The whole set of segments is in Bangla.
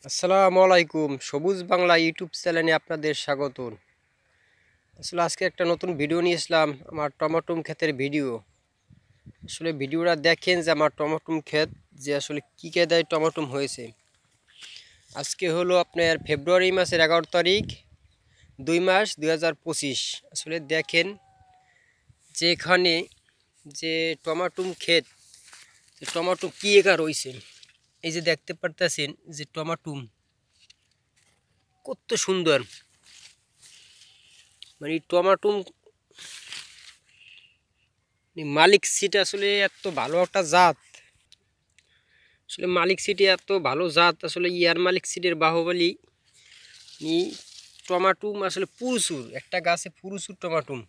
আসসালামু আলাইকুম। সবুজ বাংলা ইউটিউব চ্যানেলে আপনাদের স্বাগত। আসলে আজকে একটা নতুন ভিডিও নিয়ে আসলাম, আমার টমাটম ক্ষেতের ভিডিও। আসলে ভিডিওটা দেখেন যে আমার টমাটম ক্ষেত যে আসলে কী কায়দায় টমাটম হয়েছে। আজকে হলো আপনার ফেব্রুয়ারি মাসের 11 তারিখ, 2 মাস 2025। আসলে দেখেন যে এখানে যে টমাটম ক্ষেত, টমাটম কী একা রয়েছে। এই যে দেখতে পারতেছেন যে টমাটম কত সুন্দর, মানে টমাটম মালিক সিট আসলে এত ভালো একটা জাত। আসলে মালিক সিটি এত ভালো জাত, আসলে ইয়ার মালিক সিটের বাহুবলী টমাটুম আসলে প্রচুর, একটা গাছে প্রচুর টমাটুম,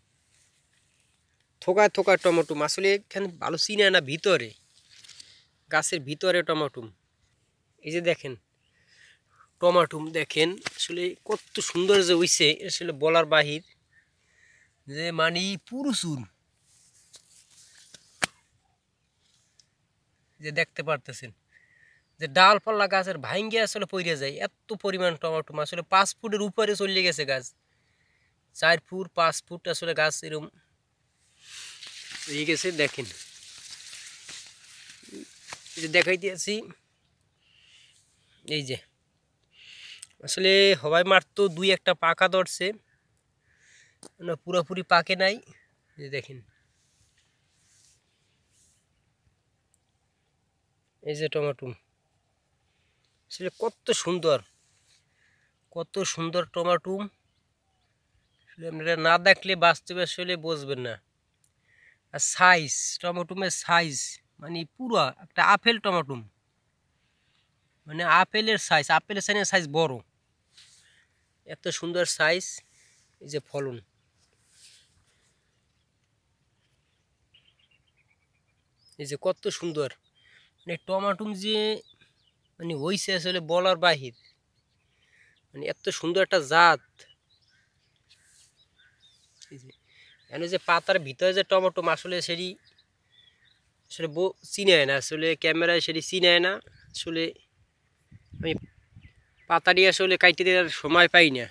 থোকায় থোকায় টমাটুম। আসলে এখানে ভালো চিনে না, ভিতরে গাছের ভিতরে টমাটুম। এই যে দেখেন টমাটুম, দেখেন আসলে কত সুন্দর যে হইছে, আসলে বলার বাহির যে মানে প্রচুর। যে দেখতে পারতেছেন যে ডালপাল্লা গাছের ভাঙ্গে আসলে পড়ে যায়, এত পরিমাণ টমাটো। আসলে 5 ফুটের উপরে চলে গেছে গাছ, 4 ফুট 5 ফুট আসলে গাছ এরকম হয়ে গেছে। দেখেন এই যে দেখাইতেছি, এই যে আসলে হবাই মারতো 2-1টা পাকা ধরছে, মানে পুরোপুরি পাকে নাই। এই যে দেখেন, এই যে টমাটো আসলে কত সুন্দর, কত সুন্দর টমাটো। আসলে আপনারা না দেখলে বাস্তবে আসলে বুঝবেন না। আর সাইজ, টমাটোমের সাইজ মানে পুরো একটা আপেল টমাটো, মানে আপেলের সাইজ, আপেলের সাইজ বড়, এত সুন্দর সাইজ। এই যে ফলন, এই যে কত সুন্দর, মানে টমাটুম যে মানে হইছে আসলে বলার বাহির, মানে এত সুন্দর একটা জাত। এই যে এনে যে পাতার ভিতরে যে টমেটো আসলে সেটি আসলে চিনায় না, আসলে ক্যামেরায় সেটি চিনায় না। আসলে আমি পাতাটি আসলে কাইতে দেওয়ার সময় পাই না।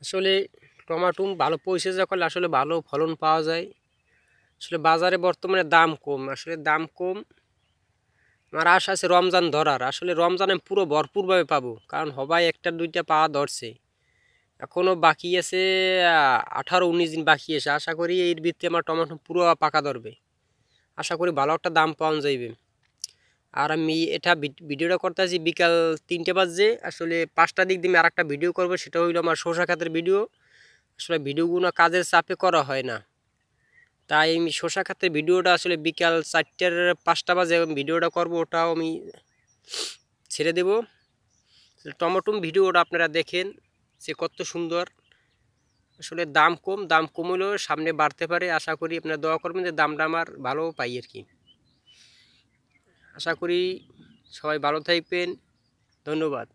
আসলে টমাটো ভালো পরিচর্যা করলে আসলে ভালো ফলন পাওয়া যায়। আসলে বাজারে বর্তমানে দাম কম, আসলে দাম কম। আমার আশা আছে রমজান ধরার, আসলে রমজানে পুরো ভরপুরভাবে পাবো, কারণ হবাই 1-2টা পাওয়া ধরছে, এখনও বাকি আছে 18-19 দিন বাকি আছে। আশা করি এর ভিত্তিতে আমার টমেটো পুরো পাকা ধরবে, আশা করি ভালো একটা দাম পাওয়া যাইবে। আর আমি এটা ভিডিওটা করতেছি বিকাল 3টে বাজে, আসলে 5টার দিক দিয়ে আর একটা ভিডিও করবো, সেটা হইলো আমার শসা খাতের ভিডিও। আসলে ভিডিওগুলো কাজের চাপে করা হয় না, তাই আমি শসা খাতের ভিডিওটা আসলে বিকাল 4টার 5টা বাজে ভিডিওটা করব, ওটাও আমি ছেড়ে দেব। টমেটো ভিডিওটা আপনারা দেখেন যে কত সুন্দর। আসলে দাম কম, দাম কমলেও সামনে বাড়তে পারে, আশা করি আপনারা দোয়া করবেন যে দামটা আমার ভালো পাই আর কি। আশা করি সবাই ভালো থাকবেন, ধন্যবাদ।